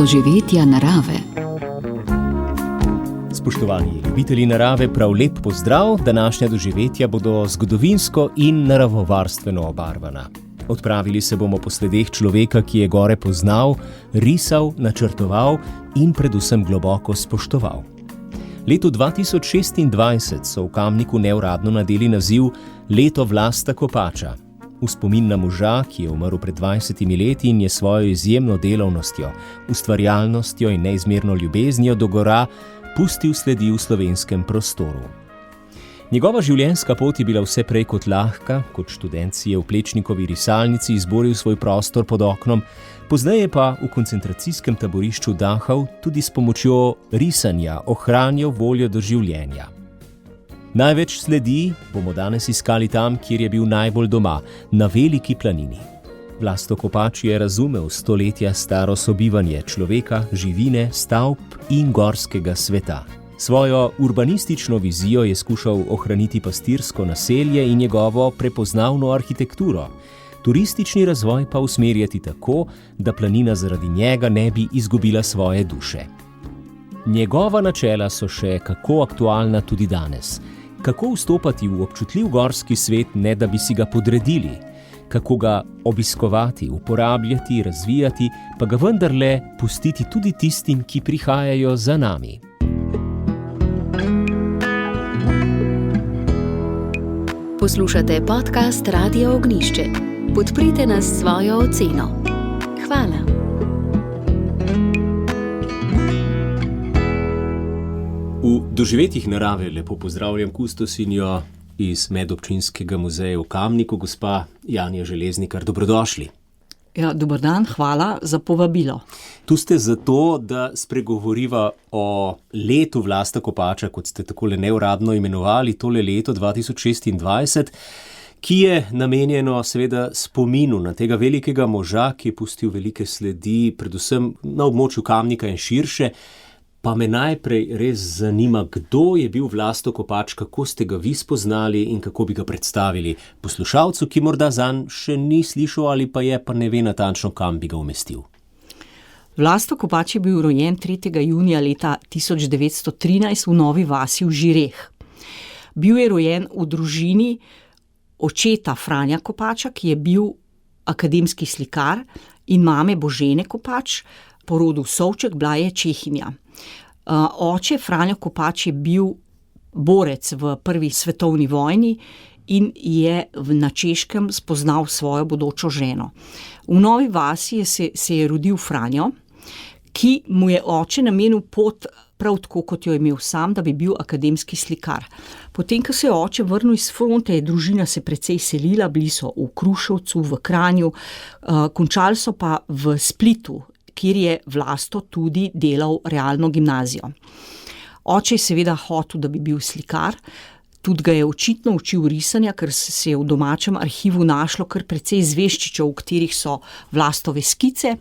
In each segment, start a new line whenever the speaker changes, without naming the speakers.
doživetja narave.
Spoštovani ljubitelji narave, prav lep pozdrav. Današnja doživetja bodo zgodovinsko in naravovarstveno obarvana. Odpravili se bomo po sledeh človeka, ki je gore poznal, risal, načrtoval in predvsem globoko spoštoval. Leto 2026 so v Kamniku neuradno nadeli naziv Leto Vlasta Kopača. V spomin na moža, ki je umrl pred 20 leti in je svojo izjemno delavnostjo, ustvarjalnostjo in neizmerno ljubeznijo do gora pustil sledi v slovenskem prostoru. Njegova življenjska pot je bila vse prej kot lahka, kot študent si je v Plečnikovi risalnici izboril svoj prostor pod oknom, pozneje pa v koncentracijskem taborišču Dachau tudi s pomočjo risanja ohranjal voljo do življenja. Največ sledi bomo danes iskali tam, kjer je bil najbolj doma, na Veliki planini. Vlasto Kopač je razumel stoletja staro sobivanje človeka, živine, stavb in gorskega sveta. Svojo urbanistično vizijo je skušal ohraniti pastirsko naselje in njegovo prepoznavno arhitekturo, turistični razvoj pa usmerjati tako, da planina zaradi njega ne bi izgubila svoje duše. Njegova načela so še kako aktualna tudi danes. Kako vstopati v občutljiv gorski svet, ne da bi si ga podredili? Kako ga obiskovati, uporabljati, razvijati, pa ga vendarle pustiti tudi tistim, ki prihajajo za nami?
Poslušate podcast Radio Ognjišče. Podprite nas s svojo oceno. Hvala.
V doživetjih narave lepo pozdravljam kustosinjo iz Medobčinskega muzeja v Kamniku, gospa Janja Železnikar. Dobrodošli.
Ja, dober dan, hvala za povabilo.
Tu ste zato, da spregovoriva o letu Vlasta Kopača, kot ste takole neuradno imenovali, tole leto 2026, ki je namenjeno seveda spominu na tega velikega moža, ki je pustil velike sledi, predvsem na območju Kamnika in širše. Pa me najprej res zanima, kdo je bil Vlasto Kopač, kako ste ga vi spoznali in kako bi ga predstavili poslušalcu, ki morda zanj še ni slišal ali pa je, pa ne ve natančno, kam bi ga umestil.
Vlasto Kopač je bil rojen 3. junija leta 1913 v Novi vasi v Žireh. Bil je rojen v družini očeta Franja Kopača, ki je bil akademski slikar, in mame Božene Kopač, po rodu Sovček, bila je Čehinja. Oče Franjo Kopač je bil borec v prvi svetovni vojni in je na Češkem spoznal svojo bodočo ženo. V Novi vasi se je rodil Franjo, ki mu je oče namenil pot prav tako, kot jo je imel sam, da bi bil akademski slikar. Potem, ko se je oče vrnil iz fronte, je družina se precej selila, bili so v Kruševcu, v Kranju, končali so pa v Splitu, kjer je Vlasto tudi delal realno gimnazijo. Oče je seveda hotel, da bi bil slikar, tudi ga je očitno učil risanja, ker se je v domačem arhivu našlo kar precej zveščičev, v katerih so Vlastove skice,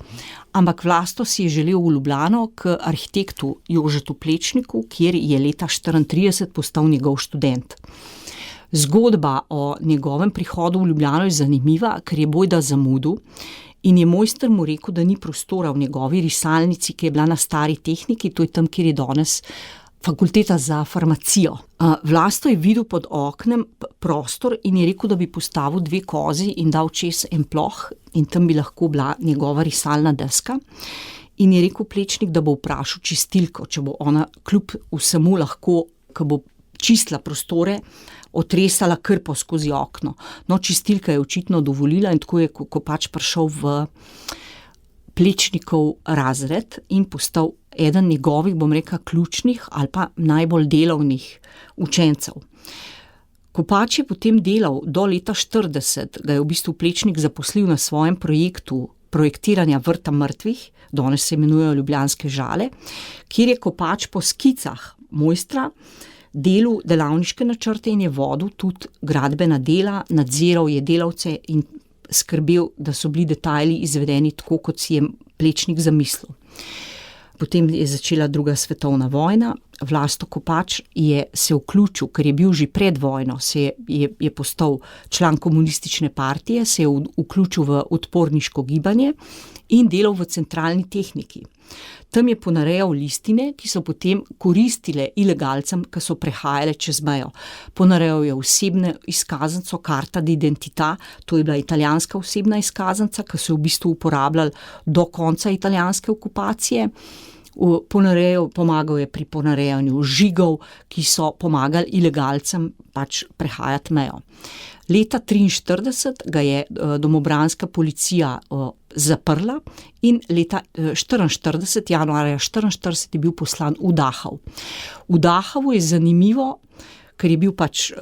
ampak Vlasto si je želel v Ljubljano k arhitektu Jožetu Plečniku, kjer je leta 1934 postal njegov študent. Zgodba o njegovem prihodu v Ljubljano je zanimiva, ker je bojda zamudil, in je mojster mu rekel, da ni prostora v njegovi risalnici, ki je bila na stari tehniki, to je tam, kjer je danes fakulteta za farmacijo. Vlasto je videl pod oknem prostor in je rekel, da bi postavil 2 kozi in dal čez en ploh in tam bi lahko bila njegova risalna deska. In je rekel Plečnik, da bo vprašal čistilko, če bo ona kljub vsemu lahko, ko bo čistila prostore, otresala krpo skozi okno. No, čistilka je očitno dovolila in tako je Kopač prišel v Plečnikov razred in postal eden njegovih, bom rekla, ključnih ali pa najbolj delavnih učencev. Kopač je potem delal do leta 1940, ga je v bistvu Plečnik zaposlil na svojem projektu projektiranja vrta mrtvih, danes se imenujejo Ljubljanske žale, kjer je Kopač po skicah mojstra delal delavniške načrte in je vodil tudi gradbena dela, nadziral je delavce in skrbel, da so bili detajli izvedeni tako, kot si je Plečnik zamislil. Potem je začela 2. svetovna vojna, Vlasto Kopač se vključil, ker je bil že pred vojno, je postal član komunistične partije, se je vključil v odporniško gibanje in delal v centralni tehniki. Tam je ponarejal listine, ki so potem koristile ilegalcem, ki so prehajali čez mejo. Ponarejal je osebno izkaznico, karta d'identità, to je bila italijanska osebna izkaznica, ki so jo v bistvu uporabljali do konca italijanske okupacije. Pomagal je pri ponarejanju žigov, ki so pomagali ilegalcem pač prehajati mejo. Leta 1943 ga je domobranska policija zaprla in leta 1944, januarja 1944 je bil poslan v Dachau. V Dachavu je zanimivo, ker je bil pač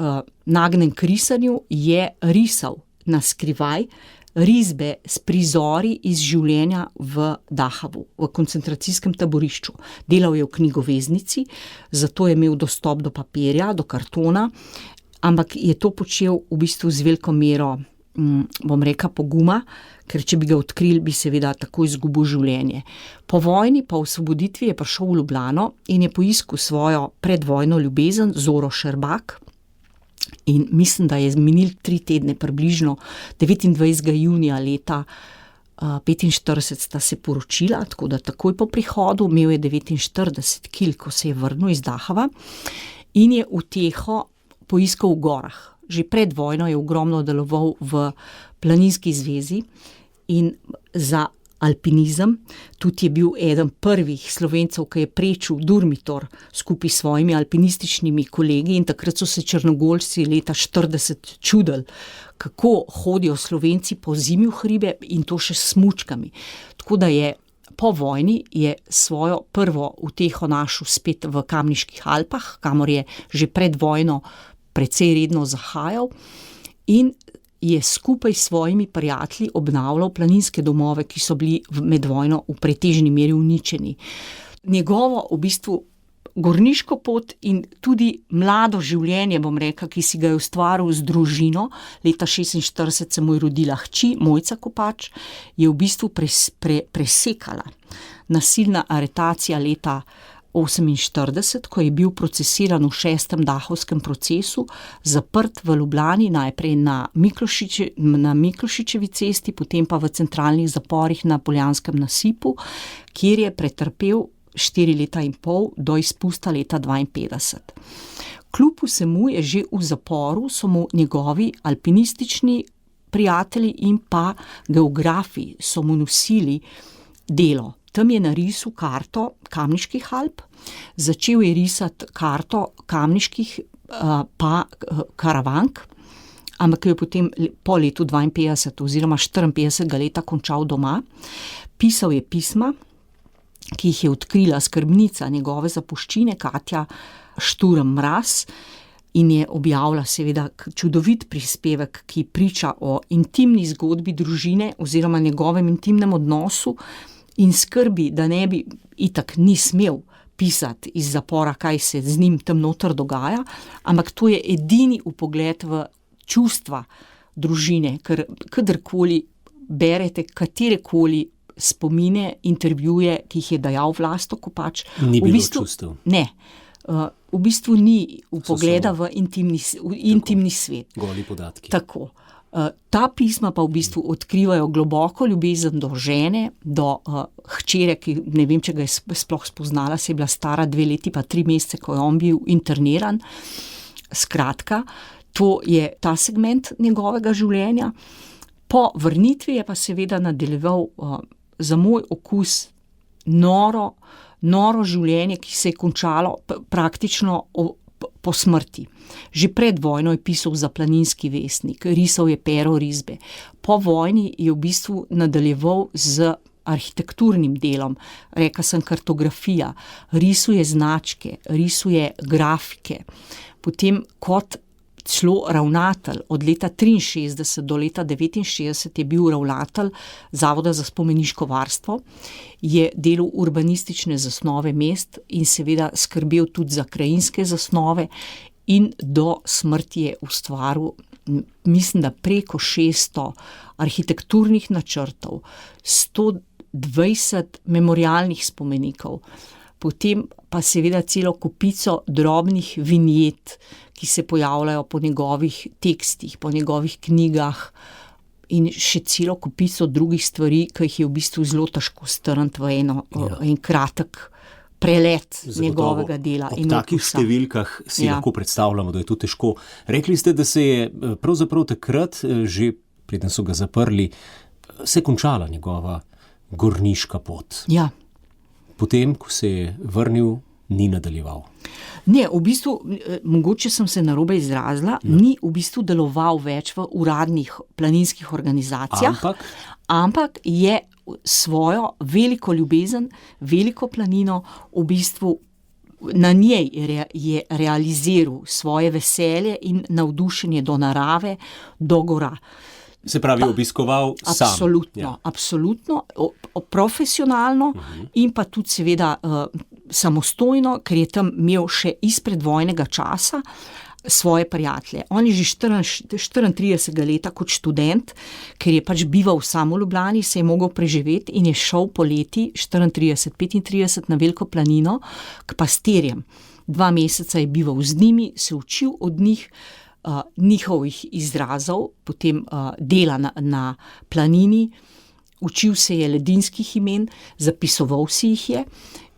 nagnjen k risanju, je risal na skrivaj risbe s prizori iz življenja v Dachavu, v koncentracijskem taborišču. Delal je v knjigoveznici, zato je imel dostop do papirja, do kartona, ampak je to počel v bistvu z veliko mero, bom rekla, poguma, ker če bi ga odkrili, bi seveda takoj izgubil življenje. Po vojni, po osvoboditvi je prišel v Ljubljano in je poiskal svojo predvojno ljubezen Zoro Šerbak. In mislim, da je minil 3 tedne, približno 29. junija leta 1945 sta se poročila, tako da takoj po prihodu, imel je 49 kil, ko se je vrnil iz Dachava in je uteho poiskal v gorah. Že pred vojno je ogromno deloval v planinski zvezi in za alpinizem. Tudi je bil eden prvih Slovencev, ki je prečil Durmitor skupaj s svojimi alpinističnimi kolegi in takrat so se Črnogoljci leta 1940 čudili, kako hodijo Slovenci po zimi v hribe in to še s smučkami. Tako da je po vojni je svojo prvo uteho našel spet v Kamniških Alpah, kamor je že pred vojno precej redno zahajal in je skupaj s svojimi prijatelji obnavljal planinske domove, ki so bili med vojno v pretežni meri uničeni. Njegovo v bistvu gorniško pot in tudi mlado življenje, bom rekla, ki si ga je ustvaril z družino, leta 1946 se mu je rodila hči, Mojca Kopač, je v bistvu presekala nasilna aretacija leta 1948, ko je bil procesiran v 6. Dachovskem procesu, zaprt v Ljubljani, najprej na Miklošičevi cesti, potem pa v centralnih zaporih na Poljanskem nasipu, kjer je pretrpel 4 leta in pol do izpusta leta 1952. Kljub vsemu je že v zaporu, so mu njegovi alpinistični prijatelji in pa geografi so mu nosili delo. Tam je narisal karto Kamniških Alp, začel je risati karto Kamniških pa Karavank, ampak je potem po letu 52 oziroma 54 leta končal doma. Pisal je pisma, ki jih je odkrila skrbnica njegove zapuščine Katja Šturm Mraz in je objavila seveda čudovit prispevek, ki priča o intimni zgodbi družine oziroma njegovem intimnem odnosu in skrbi, da ne bi itak ni smel pisati iz zapora, kaj se z njim tam noter dogaja, ampak to je edini vpogled v čustva družine, ker kadarkoli berete katerekoli spomine, intervjuje, ki jih je dajal Vlasto Kopač.
Ni bilo čustev.
Ne. V bistvu ni vpogleda v intimni svet.
Goli podatki.
Tako. Ta pisma pa v bistvu odkrivajo globoko ljubezen do žene, do hčere, ki ne vem, če ga je sploh spoznala, se je bila stara 2 leti pa 3 mesece, ko je on bil interniran. Skratka, to je ta segment njegovega življenja. Po vrnitvi je pa seveda nadaljeval za moj okus noro življenje, ki se je končalo praktično po smrti. Že pred vojno je pisal za Planinski vestnik, risal je pero risbe. Po vojni je v bistvu nadaljeval z arhitekturnim delom, rekla sem kartografija, risuje značke, risuje grafike. Potem kot celo ravnatelj, od leta 1963 do leta 1969 je bil ravnatelj Zavoda za spomeniško varstvo, je delal urbanistične zasnove mest in seveda skrbel tudi za krajinske zasnove in do smrti je ustvaril, mislim, da preko 600 arhitekturnih načrtov, 120 memorialnih spomenikov, potem pa seveda celo kopico drobnih vinjet, ki se pojavljajo po njegovih tekstih, po njegovih knjigah in še celo kupico drugih stvari, ki jih je v bistvu zelo težko strniti v en kratek prelet njegovega dela.
Ob takih številkah si lahko predstavljamo, da je to težko. Rekli ste, da se je pravzaprav takrat, že preden so ga zaprli, se končala njegova gorniška pot.
Ja.
Potem, ko se je vrnil, ni nadaljeval.
Ne, v bistvu, mogoče sem se narobe izrazila, ni v bistvu deloval več v uradnih planinskih organizacijah, ampak je svojo veliko ljubezen, veliko planino v bistvu na njej je realiziral svoje veselje in navdušenje do narave, do gora.
Se pravi, obiskoval sam.
Absolutno, profesionalno in pa tudi seveda samostojno, ker je tam imel še izpred vojnega časa svoje prijatelje. On je že 34 leta kot študent, ker je pač bival samo v Ljubljani, se je mogel preživeti in je šel poleti 34-35 na Veliko planino k pastirjem. 2 meseca je bival z njimi, se učil od njih, njihovih izrazov, potem dela na planini, učil se je ledinskih imen, zapisoval si jih je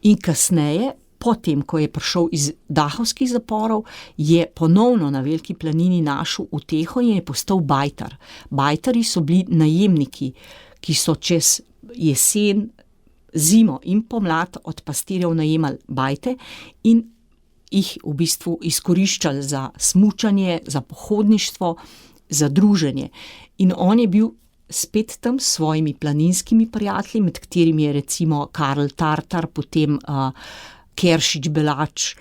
in kasneje, potem, ko je prišel iz dahovskih zaporov, je ponovno na Veliki planini našel uteho in je postal bajtar. Bajtari so bili najemniki, ki so čez jesen, zimo in pomlad od pastirjev najemali bajte in jih v bistvu izkoriščali za smučanje, za pohodništvo, za druženje. In on je bil spet tam s svojimi planinskimi prijatelji, med katerimi je recimo Karl Tartar, potem Keršič Belač,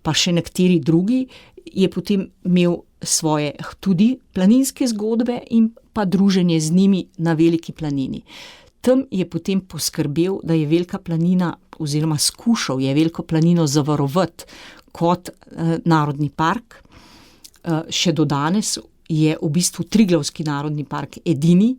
pa še nekateri drugi, je potem imel svoje tudi planinske zgodbe in pa druženje z njimi na Veliki planini. Tam je potem poskrbel, da je Velika planina, oziroma skušal je Veliko planino zavarovati kot narodni park. Še do danes je v bistvu Triglavski narodni park edini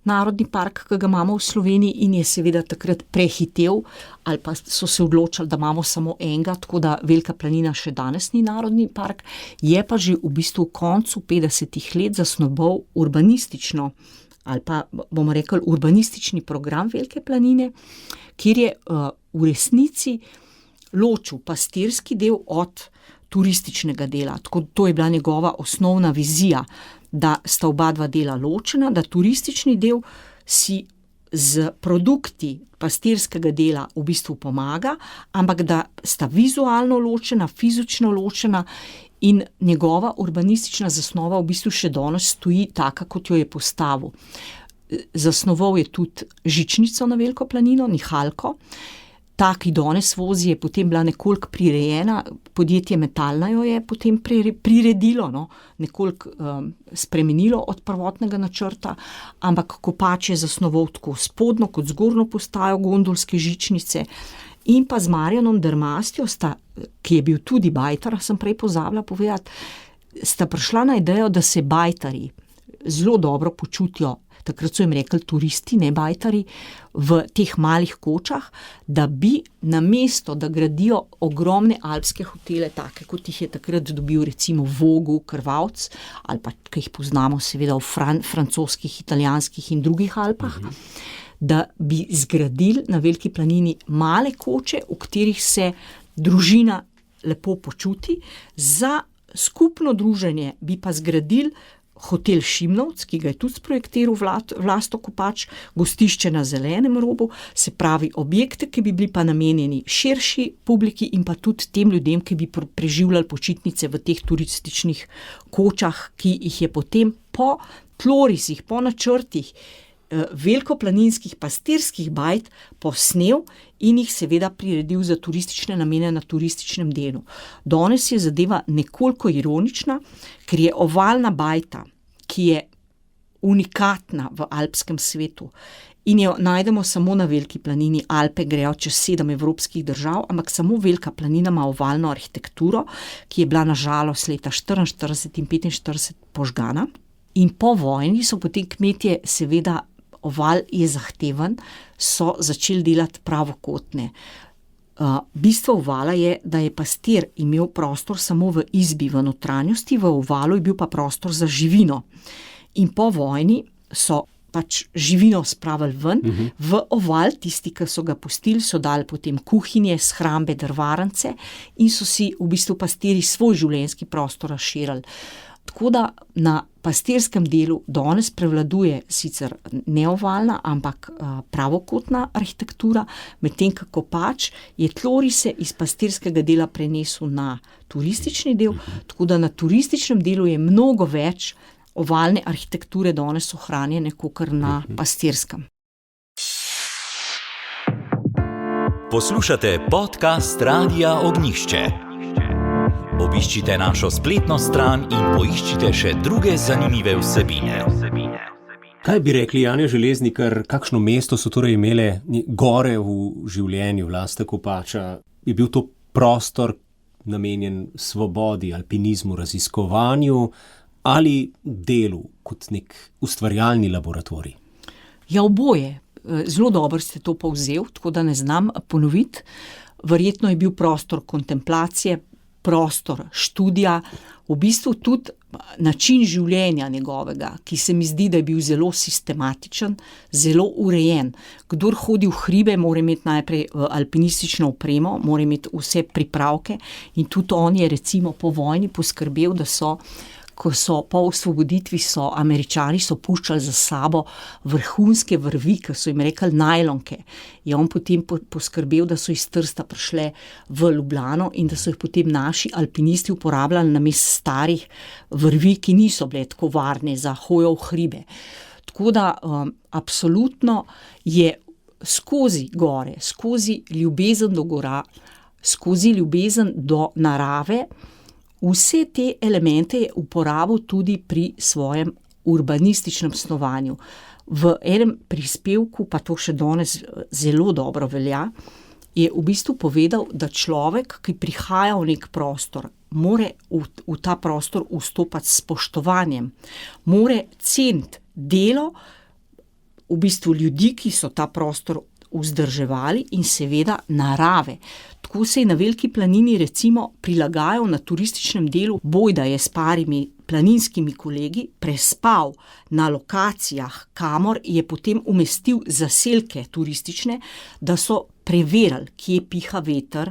narodni park, ki ga imamo v Sloveniji in je seveda takrat prehitel, ali pa so se odločili, da imamo samo enega, tako da Velika planina še danes ni narodni park, je pa že v bistvu v koncu 50 let zasnoval urbanistično, ali pa bomo rekli urbanistični program Velike planine, kjer je v resnici ločil pastirski del od turističnega dela. Tako to je bila njegova osnovna vizija, da sta oba dva dela ločena, da turistični del si z produkti pastirskega dela v bistvu pomaga, ampak da sta vizualno ločena, fizično ločena in njegova urbanistična zasnova v bistvu še danes stoji taka, kot jo je postavil. Zasnoval je tudi žičnico na Veliko planino, nihalko. Ta, ki danes vozi, je potem bila nekoliko prirejena, podjetje Metalna jo je potem priredilo, nekoliko spremenilo od prvotnega načrta, ampak Kopač je zasnoval tako spodnjo kot zgornjo postajo gondolske žičnice in pa z Marjanom Dermastjo ki je bil tudi bajtar, sem prej pozabila povedati, sta prišla na idejo, da se bajtari zelo dobro počutijo, takrat so jim rekli turisti, ne bajtari, v teh malih kočah, da bi namesto, da gradijo ogromne alpske hotele, take kot jih je takrat dobil recimo Vogu, Krvavc, ali pa, ki jih poznamo seveda v francoskih, italijanskih in drugih Alpah, da bi zgradili na Veliki planini male koče, v katerih se družina lepo počuti, za skupno druženje bi pa zgradili hotel Šimnovc, ki ga je tudi sprojektiral Vlasto Kopač, gostišče na Zelenem robu, se pravi objekte, ki bi bili pa namenjeni širši publiki in pa tudi tem ljudem, ki bi preživljali počitnice v teh turističnih kočah, ki jih je potem po tlorisih, po načrtih velikoplaninskih pastirskih bajt posnel in jih seveda priredil za turistične namene na turističnem delu. Danes je zadeva nekoliko ironična, ker je ovalna bajta, ki je unikatna v alpskem svetu in jo najdemo samo na Veliki planini. Alpe grejo čez 7 evropskih držav, ampak samo Velika planina ima ovalno arhitekturo, ki je bila na žalost leta 44 in 45 požgana. In po vojni so potem kmetje seveda, oval je zahteven, so začeli delati pravokotne. Bistvo ovala je, da je pastir imel prostor samo v izbi, v notranjosti, v ovalu je bil pa prostor za živino. In po vojni so pač živino spravili ven, v oval, tisti, ki so ga pustili, so dali potem kuhinje, shrambe, drvarnice in so si v bistvu pastirji svoj življenjski prostor razširili. Tako da na pastirskem delu danes prevladuje sicer neovalna, ampak pravokotna arhitektura, medtem ko Kopač je tlorise iz pastirskega dela prenesel na turistični del, tako da na turističnem delu je mnogo več ovalne arhitekture danes ohranjene kakor na pastirskem.
Poslušate podcast Radia Ognjišče. Obiščite našo spletno stran in poiščite še druge zanimive vsebine.
Kaj bi rekli, Janja Železnikar, kakšno mesto so torej imele gore v življenju Vlasta Kopača? Je bil to prostor namenjen svobodi, alpinizmu, raziskovanju ali delu kot nek ustvarjalni laboratorij?
Ja, oboje. Zelo dobro ste to povzel, tako da ne znam ponoviti. Verjetno je bil prostor kontemplacije, prostor študija, v bistvu tudi način življenja njegovega, ki se mi zdi, da je bil zelo sistematičen, zelo urejen. Kdor hodi v hribe, mora imeti najprej alpinistično opremo, mora imeti vse pripravke in tudi on je recimo po vojni poskrbel, da ko so po osvoboditvi Američani puščali za sabo vrhunske vrvi, ki so jim rekli najlonke. Je on potem poskrbel, da so iz Trsta prišle v Ljubljano in da so jih potem naši alpinisti uporabljali namesto starih vrvi, ki niso bile tako varne za hojo v hribe. Tako da absolutno je skozi gore, skozi ljubezen do gora, skozi ljubezen do narave, vse te elemente je uporabil tudi pri svojem urbanističnem snovanju. V enem prispevku, pa to še danes zelo dobro velja, je v bistvu povedal, da človek, ki prihaja v nek prostor, more v ta prostor vstopati s spoštovanjem, more ceniti delo v bistvu ljudi, ki so ta prostor vzdrževali in seveda narave. Tako se je na Veliki planini recimo prilagajal na turističnem delu, bojda je s parimi planinskimi kolegi prespal na lokacijah, kamor je potem umestil zaselke turistične, da so preverili, kje piha veter,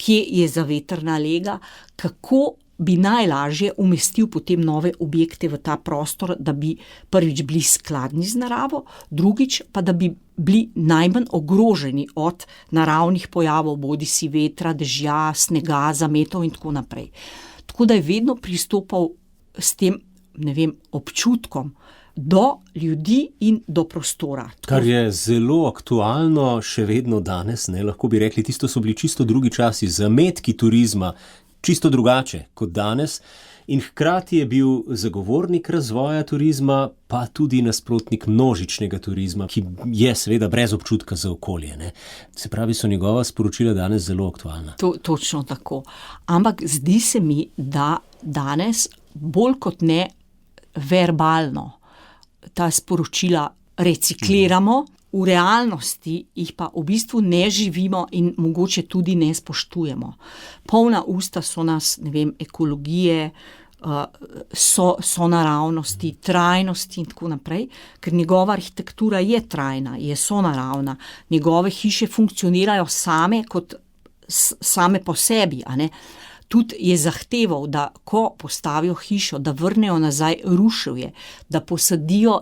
kje je zavetrna lega, kako bi najlažje umestil potem nove objekte v ta prostor, da bi prvič bili skladni z naravo, drugič pa da bi bili najmanj ogroženi od naravnih pojavov, bodisi vetra, dežja, snega, zametov in tako naprej. Tako da je vedno pristopal s tem, občutkom do ljudi in do prostora.
Kar je zelo aktualno še vedno danes, lahko bi rekli, tisto so bili čisto drugi časi, zametki turizma, čisto drugače kot danes, in hkrati je bil zagovornik razvoja turizma, pa tudi nasprotnik množičnega turizma, ki je seveda brez občutka za okolje. Ne? Se pravi, so njegova sporočila danes zelo aktualna.
Točno tako. Ampak zdi se mi, da danes bolj kot ne verbalno ta sporočila recikliramo, v realnosti jih pa v bistvu ne živimo in mogoče tudi ne spoštujemo. Polna usta so nas, ekologije, sonaravnosti, trajnosti in tako naprej, ker njegova arhitektura je trajna, je sonaravna, njegove hiše funkcionirajo same po sebi, a ne. Tudi je zahteval, da ko postavijo hišo, da vrnejo nazaj ruševje, da posadijo,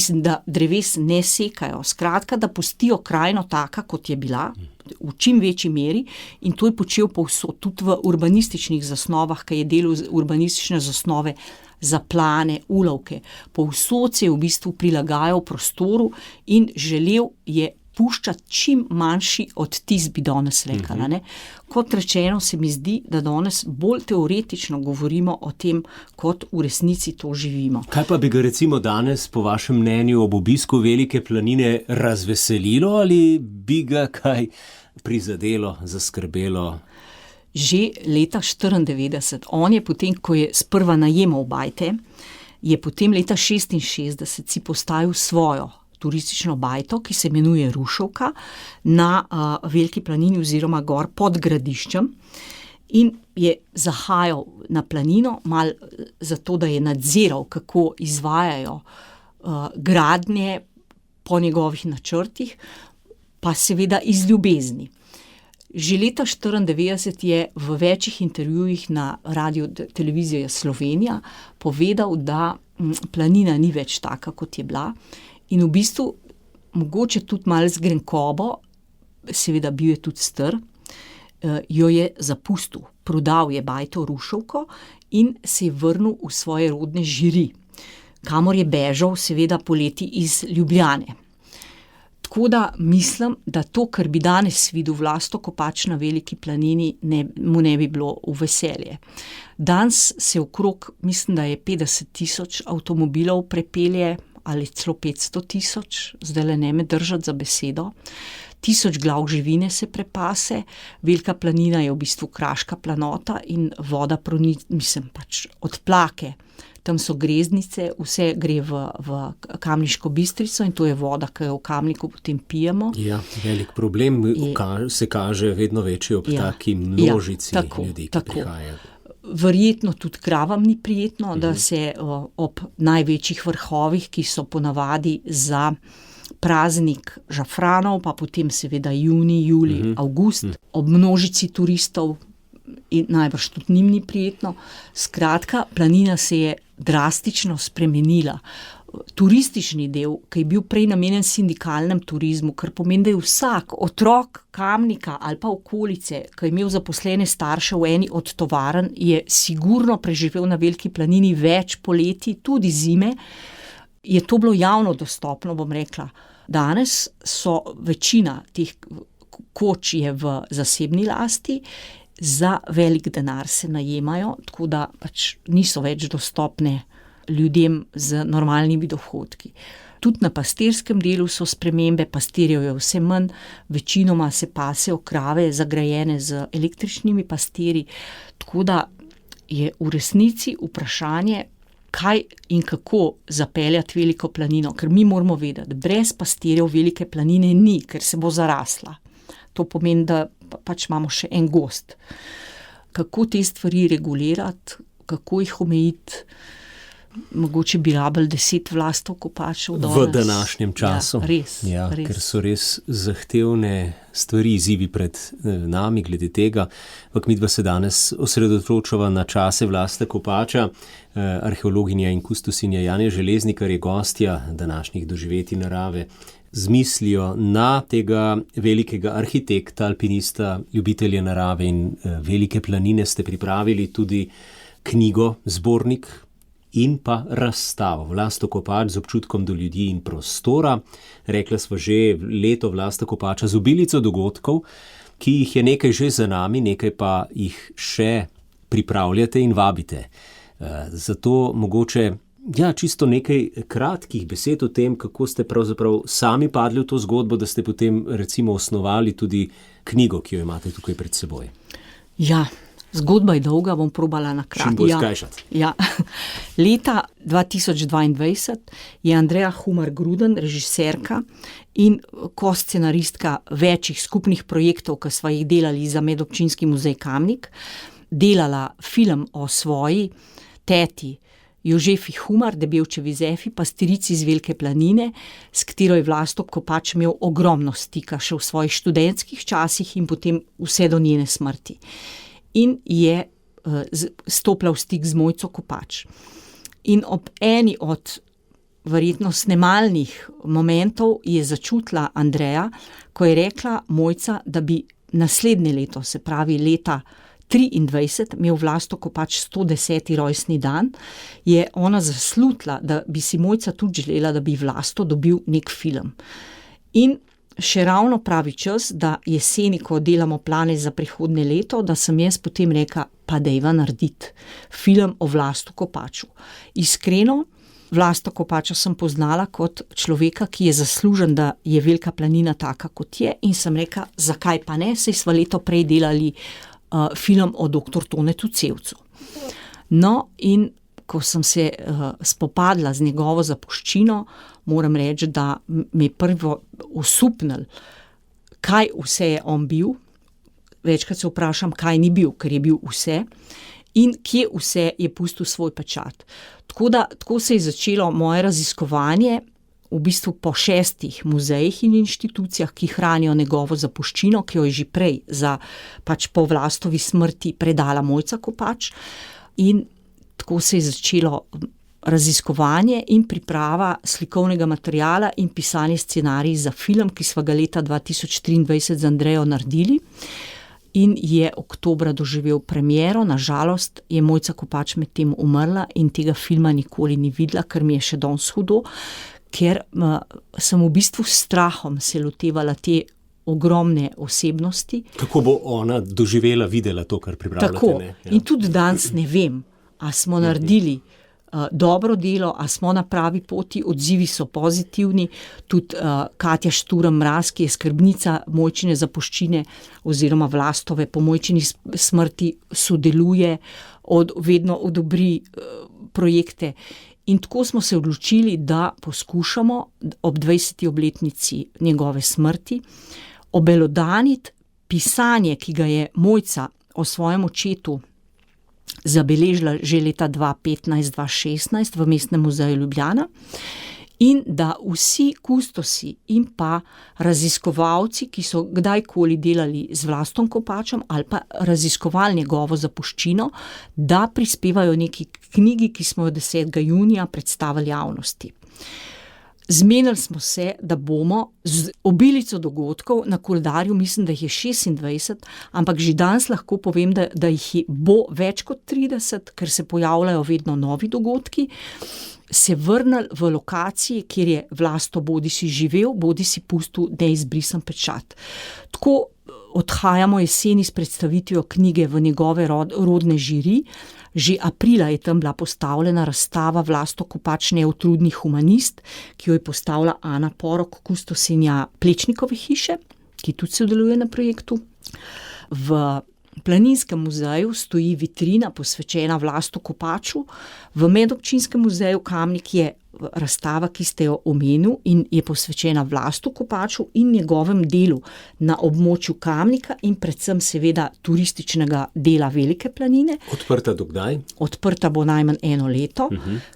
da dreves ne sekajo, skratka, da pustijo krajino taka, kot je bila, v čim večji meri, in to je počel povsod, tudi v urbanističnih zasnovah, ki je delal urbanistične zasnove za plane, ulovke. Povsod se je v bistvu prilagajal prostoru in želel je puščati čim manjši odtis, bi danes rekla. Ne? Kot rečeno, se mi zdi, da danes bolj teoretično govorimo o tem, kot v resnici to živimo.
Kaj pa bi ga recimo danes, po vašem mnenju, ob obisku Velike planine razveselilo ali bi ga kaj prizadelo, zaskrbelo?
Že leta 1994, on je potem, ko je sprva najemal bajte, je potem leta 1966 si postavil svojo turistično bajto, ki se imenuje Ruševka, na Veliki planini oziroma gor pod Gradiščem, in je zahajal na planino, malo zato, da je nadziral, kako izvajajo gradnje po njegovih načrtih, pa seveda iz ljubezni. Že leta 1994 je v večjih intervjujih na radio televiziji Slovenija povedal, da planina ni več taka, kot je bila, in v bistvu mogoče tudi malo z grenkobo, seveda bil je tudi star, jo je zapustil. Prodal je bajto ruševko in se je vrnil v svoje rodne Žiri, kamor je bežal seveda poleti iz Ljubljane. Tako da mislim, da to, kar bi danes videl Vlasto Kopač na Veliki planini, mu ne bi bilo v veselje. Danes se okrog, mislim, da je 50,000 avtomobilov prepelje, ali celo 500,000, zdajle ne me držati za besedo. 1000 glav živine se prepase, Velika planina je v bistvu kraška planota in voda odplake. Tam so greznice, vse gre v Kamniško Bistrico in to je voda, ki jo v Kamniku potem pijemo.
Ja, velik problem se kaže vedno večji ob taki množici ljudi, ki prihajajo.
Verjetno tudi kravam ni prijetno, da se ob največjih vrhovih, ki so ponavadi za praznik žafranov, pa potem seveda junij, julij, avgust, ob množici turistov in najbrž tudi njim ni prijetno. Skratka, planina se je drastično spremenila. Turistični del, ki je bil prej namenjen sindikalnem turizmu, kar pomeni, da je vsak otrok Kamnika ali pa okolice, ki je imel zaposlene starše v eni od tovarn, je sigurno preživel na Veliki planini več poleti, tudi zime, je to bilo javno dostopno, bom rekla. Danes so večina teh koč je v zasebni lasti, za velik denar se najemajo, tako da pač niso več dostopne ljudem z normalnimi dohodki. Tudi na pastirskem delu so spremembe, pastirjev je vse manj, večinoma se pasejo krave zagrajene z električnimi pastirji, tako da je v resnici vprašanje, kaj in kako zapeljati Veliko planino, ker mi moramo vedeti, brez pastirjev Velike planine ni, ker se bo zarasla. To pomeni, da pač imamo še en gozd. Kako te stvari regulirati, kako jih omejiti, mogoče bi rabili 10 Vlastov Kopačev danes.
V današnjem času.
Ja, res.
Ker so res zahtevne stvari, izzivi pred nami glede tega. Ampak midva se danes osredotočava na čase Vlasta Kopača. Arheologinja in kustosinja Janja Železnikar je gostja današnjih doživetij narave. Z mislijo na tega velikega arhitekta, alpinista, ljubitelja narave in Velike planine ste pripravili tudi knjigo, zbornik in pa razstavo Vlasto Kopač z občutkom do ljudi in prostora. Rekla sva že leto Vlasta Kopača z obilico dogodkov, ki jih je nekaj že za nami, nekaj pa jih še pripravljate in vabite. Zato mogoče čisto nekaj kratkih besed o tem, kako ste pravzaprav sami padli v to zgodbo, da ste potem recimo osnovali tudi knjigo, ki jo imate tukaj pred seboj.
Ja, zgodba je dolga, bom probala na kratko.
Čim bolj skrajšati.
Ja. Leta 2022 je Andreja Humar Gruden, režiserka in ko-scenaristka večjih skupnih projektov, ki sva jih delali za Medobčinski muzej Kamnik, delala film o svoji teti Jožefi Humar, Debevčevi Zefi, pastirici iz Velike planine, s katero je Vlasto Kopač imel ogromno stika še v svojih študentskih časih in potem vse do njene smrti. In je stopila v stik z Mojco Kopač. In ob eni od verjetno snemalnih momentov je začutila Andreja, ko je rekla Mojca, da bi naslednje leto, se pravi leta 23, imel Vlasto Kopač 110. rojstni dan, je ona zaslutila, da bi si Mojca tudi želela, da bi Vlasto dobil nek film. In še ravno pravi čas, da jeseni, ko delamo plane za prihodnje leto, da sem jaz potem rekla, pa dejva narediti film o Vlastu Kopaču. Iskreno, Vlasta Kopača sem poznala kot človeka, ki je zaslužen, da je Velika planina taka, kot je, in sem rekla, zakaj pa ne, saj sva leto prej delali film o dr. Tonetu Cevcu. No, in ko sem se spopadla z njegovo zapuščino, moram reči, da me je prvo osupnil, kaj vse je on bil. Večkrat se vprašam, kaj ni bil, ker je bil vse. in kje vse je pustil svoj pečat. Tako se je začelo moje raziskovanje, v bistvu po 6 muzejih in inštitucijah, ki hranijo njegovo zapuščino, ki jo je že prej po Vlastovi smrti predala Mojca Kopač. In tako se je začelo raziskovanje in priprava slikovnega materiala in pisanje scenarij za film, ki sva ga leta 2023 z Andrejo naredili. In je oktobra doživel premiero. Na žalost je Mojca Kopač med tem umrla in tega filma nikoli ni videla, ker mi je še danes hudo, ker sem v bistvu s strahom se lotevala te ogromne osebnosti.
Kako bo ona doživela, videla to, kar pripravljate?
Tako. In tudi danes ne vem, a smo naredili dobro delo, a smo na pravi poti, odzivi so pozitivni. Tudi Katja Šturm Mraz, ki je skrbnica Mojčine zapuščine oziroma Vlastove po Mojčini smrti, sodeluje, vedno odobri projekte. In tako smo se odločili, da poskušamo ob 20. obletnici njegove smrti obelodaniti pisanje, ki ga je Mojca o svojem očetu zabeležila že leta 2015-2016 v Mestnem muzeju Ljubljana, in da vsi kustosi in pa raziskovalci, ki so kdajkoli delali z Vlastom Kopačem ali pa raziskovali njegovo zapuščino, da prispevajo neki knjigi, ki smo jo 10. junija predstavili javnosti. Zmenili smo se, da bomo z obilico dogodkov na koledarju, mislim, da jih je 26, ampak že danes lahko povem, da jih bo več kot 30, ker se pojavljajo vedno novi dogodki, se vrnili v lokaciji, kjer je Vlasto bodisi živel, bodisi pustil neizbrisan pečat. Tako odhajamo jeseni s predstavitvijo knjige v njegove rodne žiri. Že aprila je tam bila postavljena razstava Vlasto Kopač neutrudni humanist, ki jo je postavila Ana Porok, kustosinja Plečnikove hiše, ki tudi sodeluje na projektu. V Planinskem muzeju stoji vitrina posvečena Vlastu Kopaču, v Medobčinskem muzeju Kamnik je razstava, ki ste jo omenil, in je posvečena Vlastu Kopaču in njegovem delu na območju Kamnika in predvsem seveda turističnega dela Velike planine.
Odprta do kdaj?
Odprta bo najmanj 1 leto,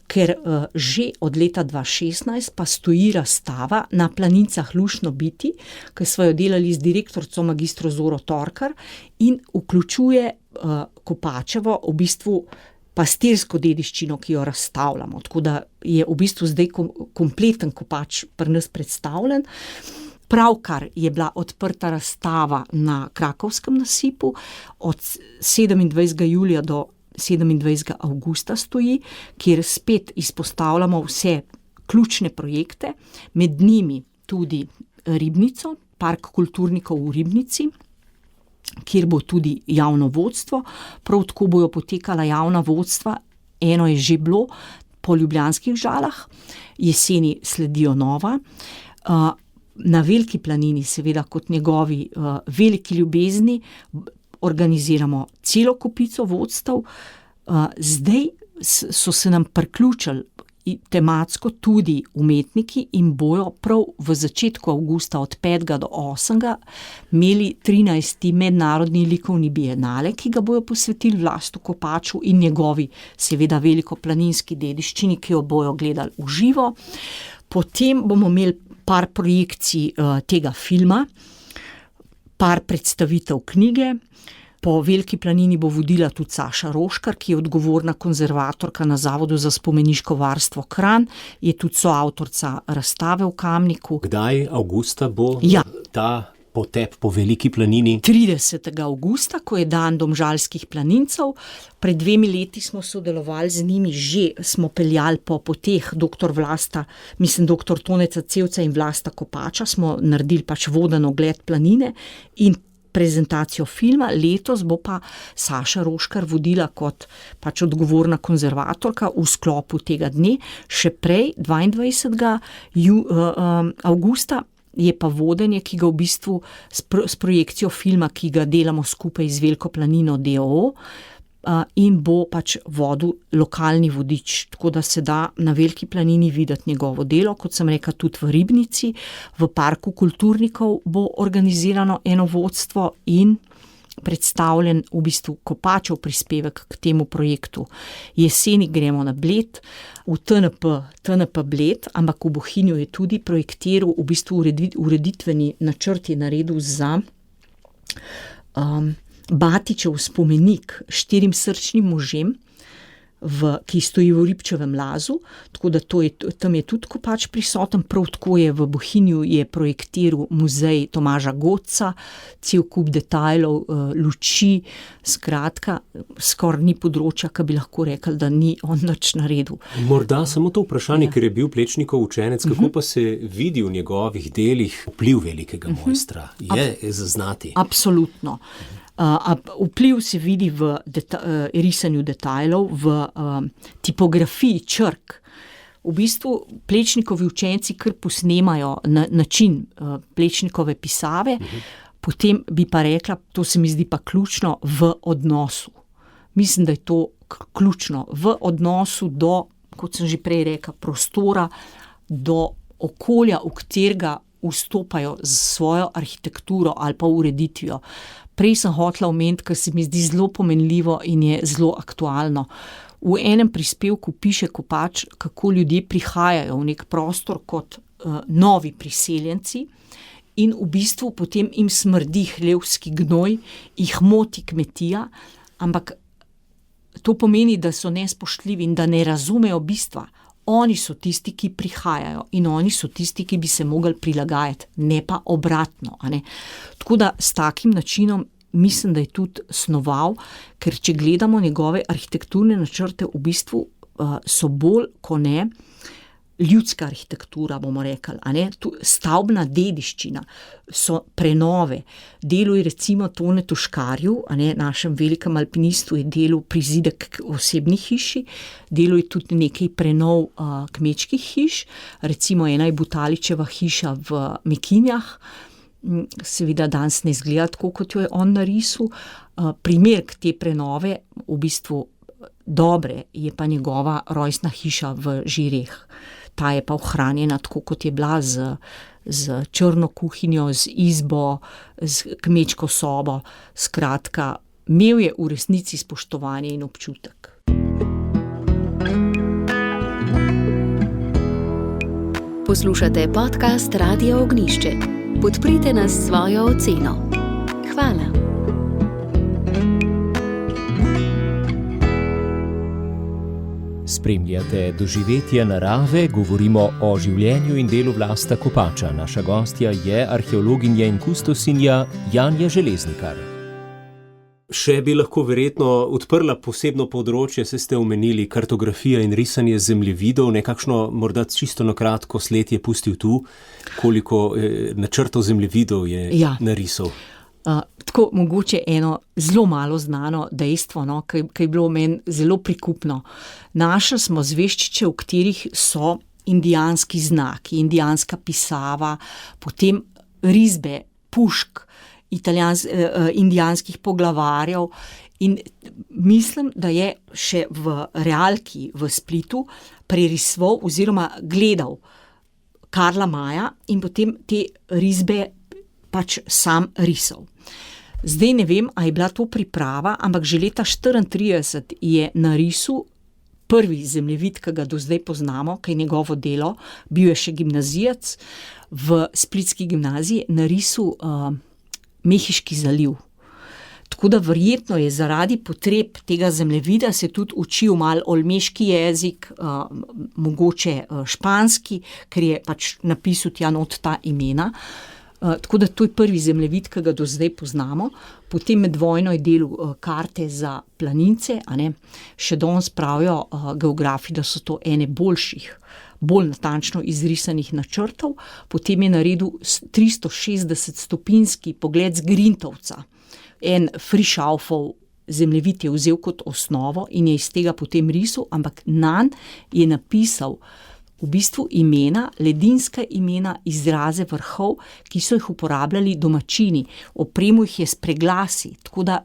ker že od leta 2016 pa stoji razstava na Planincah luštno biti, ki smo jo delali z direktorico magistro Zoro Torkar in vključuje Kopačevo v bistvu pastirsko dediščino, ki jo razstavljamo. Tako da je v bistvu zdaj kompleten Kopač pri nas predstavljen. Pravkar je bila odprta razstava na Krakovskem nasipu, od 27. julija do 27. avgusta stoji, kjer spet izpostavljamo vse ključne projekte, med njimi tudi Ribnico, park kulturnikov v Ribnici, kjer bo tudi javno vodstvo. Prav tako bojo potekala javna vodstva, eno je že bilo po Ljubljanskih Žalah, jeseni sledijo nova. Na Veliki planini, seveda kot njegovi veliki ljubezni, organiziramo celo kopico vodstev. Zdaj so se nam priključili tematsko tudi umetniki in bojo prav v začetku avgusta od 5. do 8. imeli 13. mednarodni likovni bienale, ki ga bojo posvetili Vlastu Kopaču in njegovi seveda velikoplaninski dediščini, ki jo bojo gledali v živo. Potem bomo imeli par projekcij tega filma, par predstavitev knjige. Po Veliki planini bo vodila tudi Saša Roškar, ki je odgovorna konzervatorka na Zavodu za spomeniško varstvo Kranj, je tudi soavtorica razstave v Kamniku.
Kdaj avgusta bo ta potep po Veliki planini?
30. avgusta, ko je dan domžalskih planincev. Pred 2 leti smo sodelovali z njimi, že smo peljali po poteh dr. Toneca Cevca in Vlasta Kopača, smo naredili voden ogled planine in prezentacijo filma. Letos bo pa Saša Roškar vodila kot odgovorna konzervatorka v sklopu tega dne. Še prej, 22. avgusta, je pa vodenje, ki ga v bistvu s projekcijo filma, ki ga delamo skupaj z Veliko planino d.o.o. In bo vodil lokalni vodič, tako da se da na Veliki planini videti njegovo delo, kot sem rekla, tudi v Ribnici. V parku kulturnikov bo organizirano eno vodstvo in predstavljen v bistvu Kopačev prispevek k temu projektu. Jeseni gremo na Bled, v TNP Bled, ampak v Bohinju je tudi projektiral, v bistvu ureditveni načrt je naredil za Batičev spomenik 4 srčnim možem, ki stoji v Ribčevem lazu, tako da tam je tudi Kopač prisoten, prav tako je v Bohinju je projektiral muzej Tomaža Godca, cel kup detajlov, luči, skratka, skoraj ni področja, ki bi lahko rekli, da ni on nič naredil.
Morda samo to vprašanje, ker je bil Plečnikov učenec, kako pa se vidi v njegovih delih vpliv velikega mojstra? Je zaznati?
Absolutno. Vpliv se vidi v risanju detajlov, v tipografiji črk. V bistvu Plečnikovi učenci kar posnemajo način Plečnikove pisave, potem bi pa rekla, to se mi zdi pa ključno, v odnosu. Mislim, da je to ključno. V odnosu do, kot sem že prej rekla, prostora, do okolja, v katerega vstopajo z svojo arhitekturo ali pa ureditvijo. Prej sem hotela omeniti, kar se mi zdi zelo pomenljivo in je zelo aktualno. V enem prispevku piše Kopač, kako ljudje prihajajo v nek prostor kot novi priseljenci in v bistvu potem jim smrdi hlevski gnoj, jih moti kmetija, ampak to pomeni, da so nespoštljivi in da ne razumejo bistva. Oni so tisti, ki prihajajo in oni so tisti, ki bi se mogli prilagajati, ne pa obratno. Ne? Tako da s takim načinom mislim, da je tudi snoval, ker če gledamo njegove arhitekturne načrte, v bistvu so bolj, ko ne, ljudska arhitektura, bomo rekli, a ne, stavbna dediščina, so prenove. Delo je recimo Tone Toškarju, a ne, našem velikem alpinistu, je delo prizidek osebnih hiši, delo je tudi nekaj prenov kmečkih hiš, recimo ena je Butaličeva hiša v Mekinjah, seveda danes ne izgleda tako, kot jo je on narisal. Primer k te prenove, v bistvu dobre, je pa njegova rojstna hiša v Žireh. Ta je pa ohranjena tako, kot je bila, z črno kuhinjo, z izbo, z kmečko sobo. Skratka, imel je v resnici spoštovanje in občutek.
Poslušate podcast Radia Ognišče. Podprite nas s svojo oceno. Hvala.
Spremljate Doživetja narave, govorimo o življenju in delu Vlasta Kopača. Naša gostja je arheologinja in kustosinja Janja Železnikar.
Še bi lahko verjetno odprla posebno področje, se ste omenili kartografija in risanje zemljevidov, nekakšno morda čisto na kratko sled je pustil tu, koliko načrtov zemljevidov je narisal.
Tako mogoče eno zelo malo znano dejstvo, no, ki je bilo meni zelo prikupno. Našli smo zveščiče, v katerih so indijanski znaki, indijanska pisava, potem risbe, pušk, indijanskih poglavarjev in mislim, da je še v realki v Splitu prerisoval oziroma gledal Karla Maja in potem te risbe pač sam risal. Zdaj ne vem, a je bila to priprava, ampak že leta 1934 je narisal prvi zemljevid, ki ga do zdaj poznamo, ki je njegovo delo, bil je še gimnazijec, v splitski gimnaziji narisal Mehiški zaliv. Tako da verjetno je zaradi potreb tega zemljevida se tudi učil malo olmeški jezik, mogoče španski, ker je pač napisal tja not ta imena. Tako da to je prvi zemljevid, ki ga do zdaj poznamo. Potem med vojno je delal karte za planince, a ne. Še danes pravijo geografi, da so to ene boljših, bolj natančno izrisanih načrtov. Potem je naredil 360-stopinjski pogled z Grintovca. En Frišaufov zemljevid je vzel kot osnovo in je iz tega potem risal, ampak nanj je napisal v bistvu imena, ledinska imena, izraze vrhov, ki so jih uporabljali domačini. Opremo jih je s preglasi, tako da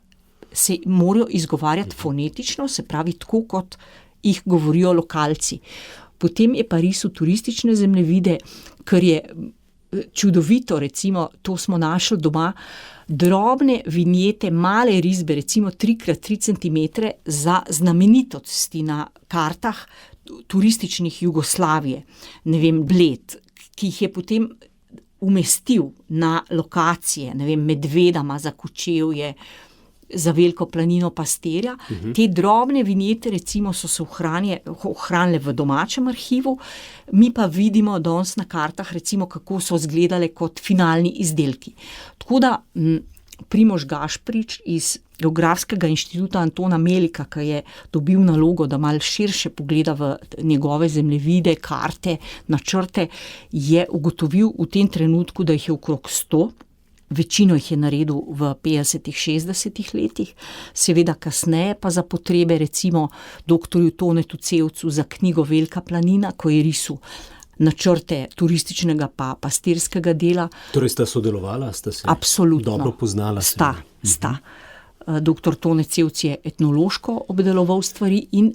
se morajo izgovarjati fonetično, se pravi tako, kot jih govorijo lokalci. Potem je pa risal turistične zemljevide, ker je čudovito, recimo, to smo našli doma, drobne vinjete, male risbe, recimo 3x3 cm za znamenitosti na kartah turističnih Jugoslavije, ne vem, Bled, ki jih je potem umestil na lokacije, ne vem, Medvedama za Kočevje, za Veliko planino Pastirja. Te drobne vinjete recimo so se ohranile v domačem arhivu, mi pa vidimo danes na kartah recimo, kako so izgledale kot finalni izdelki. Tako da Primož Gašprič iz Geografskega inštituta Antona Melika, ki je dobil nalogo, da malo širše pogleda v njegove zemljevide, karte, načrte, je ugotovil v tem trenutku, da jih je okrog 100. Večino jih je naredil v 50-ih, 60-ih letih, seveda kasneje pa za potrebe recimo doktorju Tonetu Cevcu za knjigo Velika planina, ko je risal načrte turističnega pa pastirskega dela.
Torej sta sodelovala, sta se
absolutno
dobro poznala?
Sta. Doktor Tone Cevc je etnološko obdeloval stvari in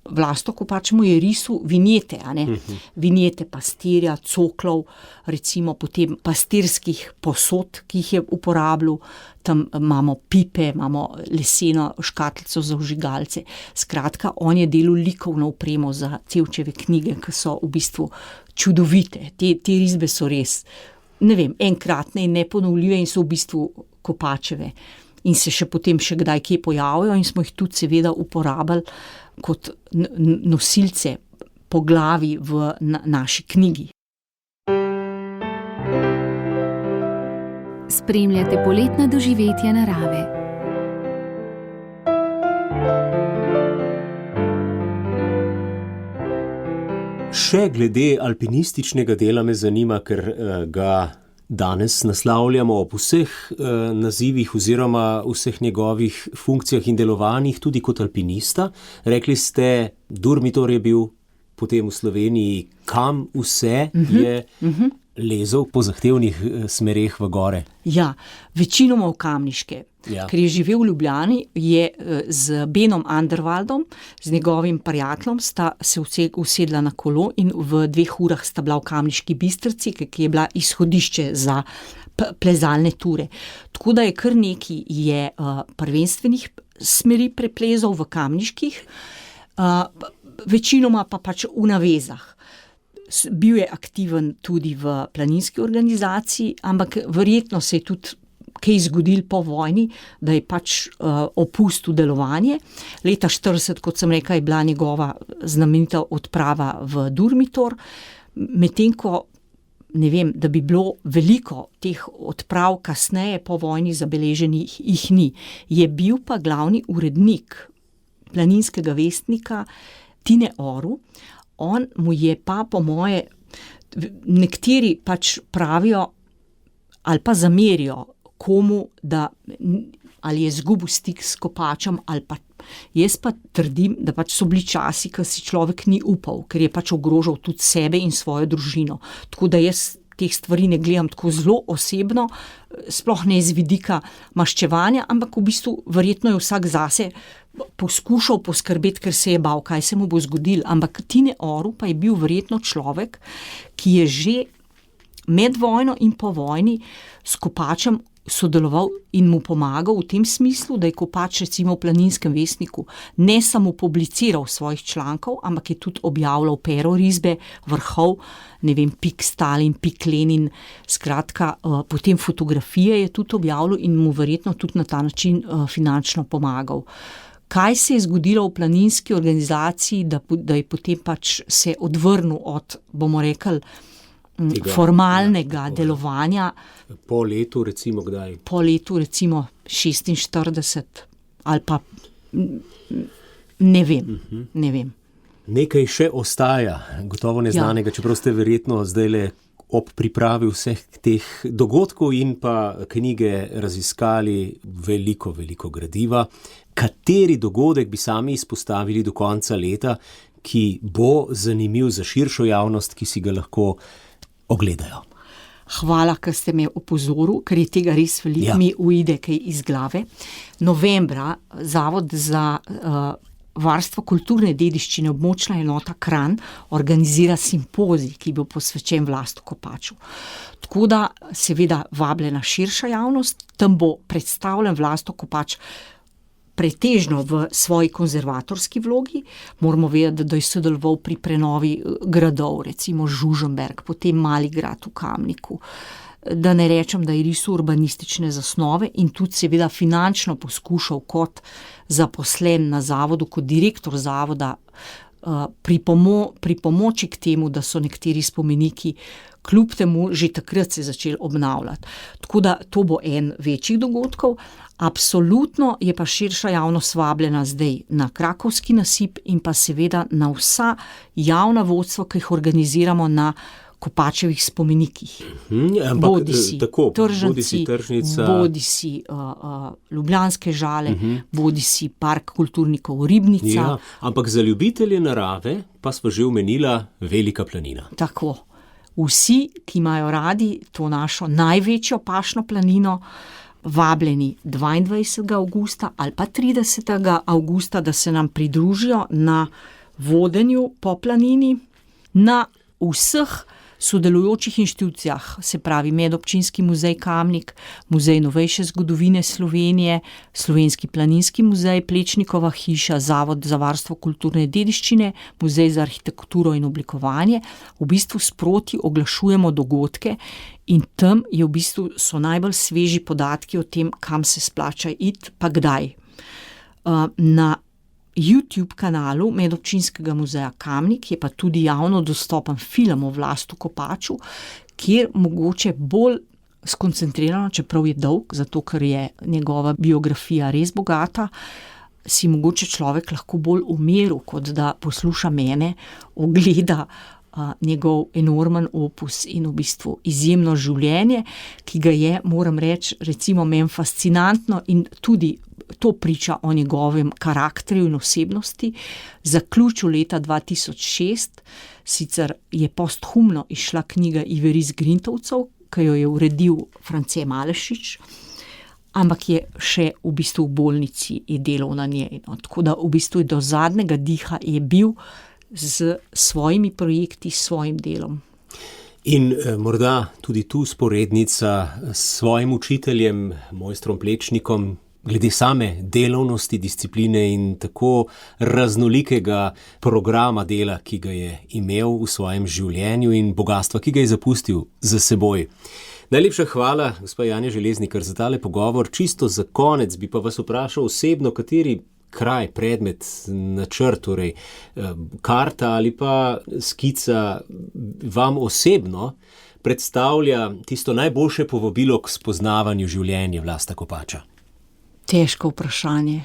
Vlasto Kopač mu je risal vinjete, vinjete pastirja, coklov, recimo potem pastirskih posod, ki jih je uporabljal, tam imamo pipe, imamo leseno škatlico za vžigalce. Skratka, on je delal likovno opremo za Cevčeve knjige, ki so v bistvu čudovite. Te risbe so res, ne vem, enkratne in neponovljive in so v bistvu Kopačeve. In se še potem še kdaj kje pojavljajo in smo jih tudi seveda uporabljali kot nosilce poglavij v naši knjigi.
Spremljate poletna doživetja narave.
Še glede alpinističnega dela me zanima, ker ga danes naslavljamo ob vseh nazivih oziroma vseh njegovih funkcijah in delovanjih tudi kot alpinista. Rekli ste, Durmitor je bil potem v Sloveniji, kam vse je lezel po zahtevnih smereh v gore? Ja,
večinoma v Kamniške. Ja. Ker je živel v Ljubljani, je z Benom Anderwaldom, z njegovim prijateljem, sta se usedla na kolo in v 2 urah sta bila v Kamniški Bistrici, ki je bila izhodišče za plezalne ture. Tako da je kar nekaj prvenstvenih smeri preplezal v Kamniških, večinoma pa pač v navezah. Bil je aktiven tudi v planinski organizaciji, ampak verjetno se je tudi kaj zgodil po vojni, da je pač opustil delovanje. Leta 40, kot sem rekla, je bila njegova znamenita odprava v Durmitor, medtem ko, ne vem, da bi bilo veliko teh odprav kasneje po vojni zabeleženih, jih ni. Je bil pa glavni urednik Planinskega vestnika Tine Orel. On mu je pa po moje, nekateri pač pravijo ali pa zamerijo komu, da ali je izgubil stik s Kopačem ali pa. Jaz pa trdim, da pač so bili časi, ko si človek ni upal, ker je pač ogrožal tudi sebe in svojo družino. Tako da jaz teh stvari ne gledam tako zelo osebno, sploh ne iz vidika maščevanja, ampak v bistvu verjetno je vsak zase poskušal poskrbeti, ker se je bal, kaj se mu bo zgodilo. Ampak Tine Orel pa je bil verjetno človek, ki je že med vojno in po vojni s Kopačem sodeloval in mu pomagal v tem smislu, da je Kopač recimo v Planinskem vestniku ne samo publiciral svojih člankov, ampak je tudi objavljal perorisbe vrhov, ne vem, Pik Stalin, Pik Lenin, skratka, potem fotografije je tudi objavljal in mu verjetno tudi na ta način finančno pomagal. Kaj se je zgodilo v planinski organizaciji, da je potem pač se odvrnil od, bomo rekli, formalnega delovanja.
Po letu recimo kdaj?
Po letu recimo 46 ali pa ne vem.
Nekaj še ostaja, gotovo neznanega, čeprav ste verjetno zdajle ob pripravi vseh teh dogodkov in pa knjige raziskali veliko gradiva. Kateri dogodek bi sami izpostavili do konca leta, ki bo zanimiv za širšo javnost, ki si ga lahko ogledajo?
Hvala, ker ste me opozorili, ker je tega res veliko, mi uide kaj iz glave. Novembra Zavod za varstvo kulturne dediščine območna enota Kranj organizira simpozij, ki bo posvečen Vlastu Kopaču. Tako da seveda vabljena širša javnost, tam bo predstavljen Vlasto Kopač pretežno v svoji konzervatorski vlogi. Moramo vedeti, da je sodeloval pri prenovi gradov, recimo Žužemberk, potem Mali grad v Kamniku. Da ne rečem, da je risal urbanistične zasnove in tudi seveda finančno poskušal kot zaposlen na zavodu, kot direktor zavoda pri pomoči k temu, da so nekateri spomeniki kljub temu že takrat se začeli obnavljati. Tako da to bo en večjih dogodkov. Absolutno je pa širša javnost vabljena zdaj na Krakovski nasip in pa seveda na vsa javna vodstva, ki jih organiziramo na Kopačevih spomenikih. Bodisi Tržnica, bodisi Ljubljanske Žale, bodisi Park kulturnikov Ribnica.
Ja, ampak za ljubitelje narave pa smo že omenila Velika planina.
Tako. Vsi, ki imajo radi to našo največjo pašno planino, vabljeni 22. avgusta ali pa 30. avgusta, da se nam pridružijo na vodenju po planini, na vseh sodelujočih inštitucijah, se pravi Medobčinski muzej Kamnik, Muzej novejše zgodovine Slovenije, Slovenski planinski muzej, Plečnikova hiša, Zavod za varstvo kulturne dediščine, Muzej za arhitekturo in oblikovanje. V bistvu sproti oglašujemo dogodke in tam je v bistvu so najbolj sveži podatki o tem, kam se splača iti, pa kdaj. Na YouTube kanalu Medobčinskega muzeja Kamnik je pa tudi javno dostopen film o Vlastu Kopaču, kjer mogoče bolj skoncentrirano, čeprav je dolg, zato ker je njegova biografija res bogata, si mogoče človek lahko bolj v miru, kot da posluša mene, ogleda njegov enormen opus in v bistvu izjemno življenje, ki ga je, moram reči, recimo meni fascinantno in tudi to priča o njegovem karakterju in osebnosti. Zaključil leta 2006, sicer je posthumno izšla knjiga Iveriz Grintovcev, ki jo je uredil France Malešič, ampak je še v bistvu v bolnici je delal na njej. No. Tako da v bistvu do zadnjega diha je bil z svojimi projekti, s svojim delom.
In morda tudi tu sporednica s svojim učiteljem, mojstrom Plečnikom, glede same delovnosti, discipline in tako raznolikega programa dela, ki ga je imel v svojem življenju in bogatstva, ki ga je zapustil za seboj. Najlepša hvala, gospa Janja Železnikar, za tale pogovor. Čisto za konec bi pa vas vprašal osebno, kateri kraj, predmet, načrt, torej karta ali pa skica vam osebno predstavlja tisto najboljše povabilo k spoznavanju življenja Vlasta Kopača?
Težko vprašanje,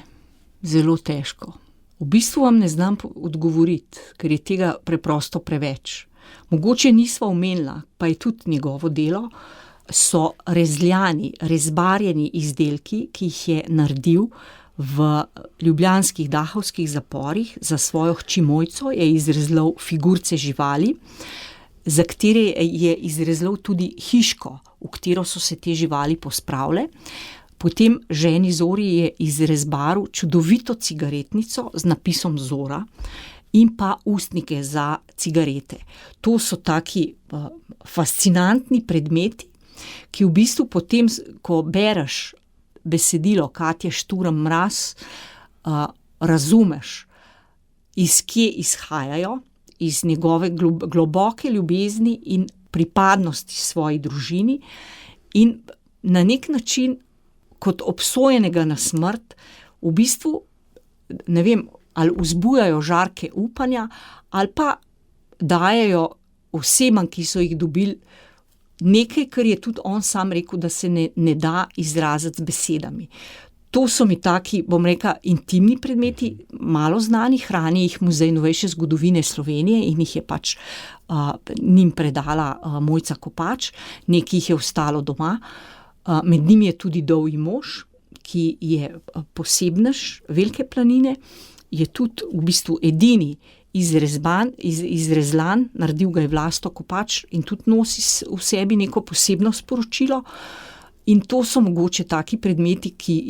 zelo težko. V bistvu vam ne znam odgovoriti, ker je tega preprosto preveč. Mogoče nisva omenila, pa je tudi njegovo delo, so rezljani, rezbarjeni izdelki, ki jih je naredil v ljubljanskih dahovskih zaporih. Za svojo hči Mojco je izrezlal figurce živali, za katere je izrezlal tudi hiško, v katero so se te živali pospravile. Potem ženi Zori je izrezbaril čudovito cigaretnico z napisom Zora in pa ustnike za cigarete. To so taki fascinantni predmeti, ki v bistvu potem, ko bereš besedilo Katje Šturm Mraz, razumeš, iz kje izhajajo, iz njegove globoke ljubezni in pripadnosti svoji družini in na nek način kot obsojenega na smrt, v bistvu, ne vem, ali vzbujajo žarke upanja, ali pa dajejo osebam, ki so jih dobili, nekaj, kar je tudi on sam rekel, da se ne da izraziti z besedami. To so mi taki, bom rekla, intimni predmeti, malo znani, hrani jih Muzej novejše zgodovine Slovenije in jih je pač njim predala Mojca Kopač, nekaj jih je ostalo doma. Med njimi je tudi Dolgi mož, ki je posebnež Velike planine, je tudi v bistvu edini izrezlan, naredil ga je Vlasto Kopač in tudi nosi v sebi neko posebno sporočilo. In to so mogoče taki predmeti, ki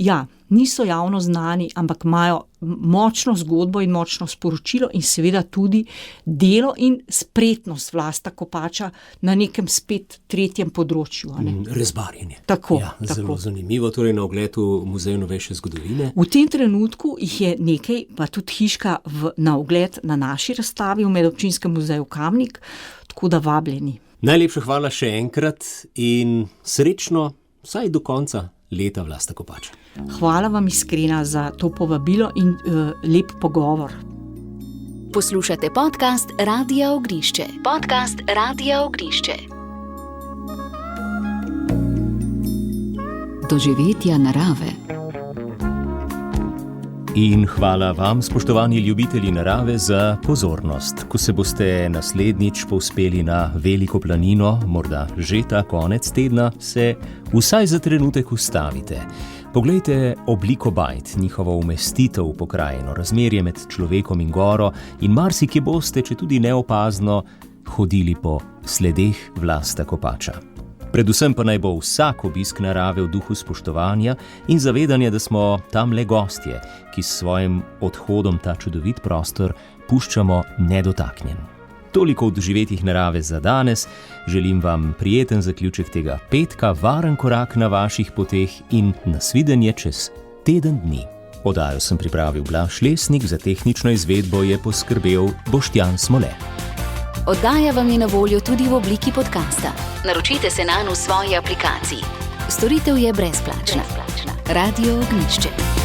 niso javno znani, ampak imajo močno zgodbo in močno sporočilo in seveda tudi delo in spretnost Vlasta Kopača na nekem spet tretjem področju.
Rezbarjenje.
Tako.
Zelo zanimivo, torej na ogled v Muzeju novejše zgodovine.
V tem trenutku jih je nekaj, pa tudi hiška na ogled na naši razstavi v Medobčinskem muzeju Kamnik, tako da vabljeni.
Najlepša hvala še enkrat in srečno vsaj do konca leta Vlasta Kopača.
Hvala vam iskrena za to povabilo in lep pogovor.
Poslušate podcast Radia Ognišče. Podcast Radia Ognišče. Doživetja narave.
In hvala vam, spoštovani ljubitelji narave, za pozornost. Ko se boste naslednjič povzpeli na Veliko planino, morda že ta konec tedna, se vsaj za trenutek ustavite. Poglejte obliko bajt, njihovo umestitev v pokrajino, razmerje med človekom in goro in marsikje boste, če tudi neopazno, hodili po sledeh Vlasta Kopača. Predvsem pa naj bo vsak obisk narave v duhu spoštovanja in zavedanja, da smo tam le gostje, ki s svojim odhodom ta čudovit prostor puščamo nedotaknjen. Toliko v doživetjih narave za danes. Želim vam prijeten zaključek tega petka, varen korak na vaših poteh in nasvidenje čez teden dni. Oddajo sem pripravil Blaž Lesnik, za tehnično izvedbo je poskrbel Boštjan Smole.
Oddaja vam je na voljo tudi v obliki podcasta. Naročite se nanj v svoji aplikaciji. Storitev je brezplačna. Radio Ognišče.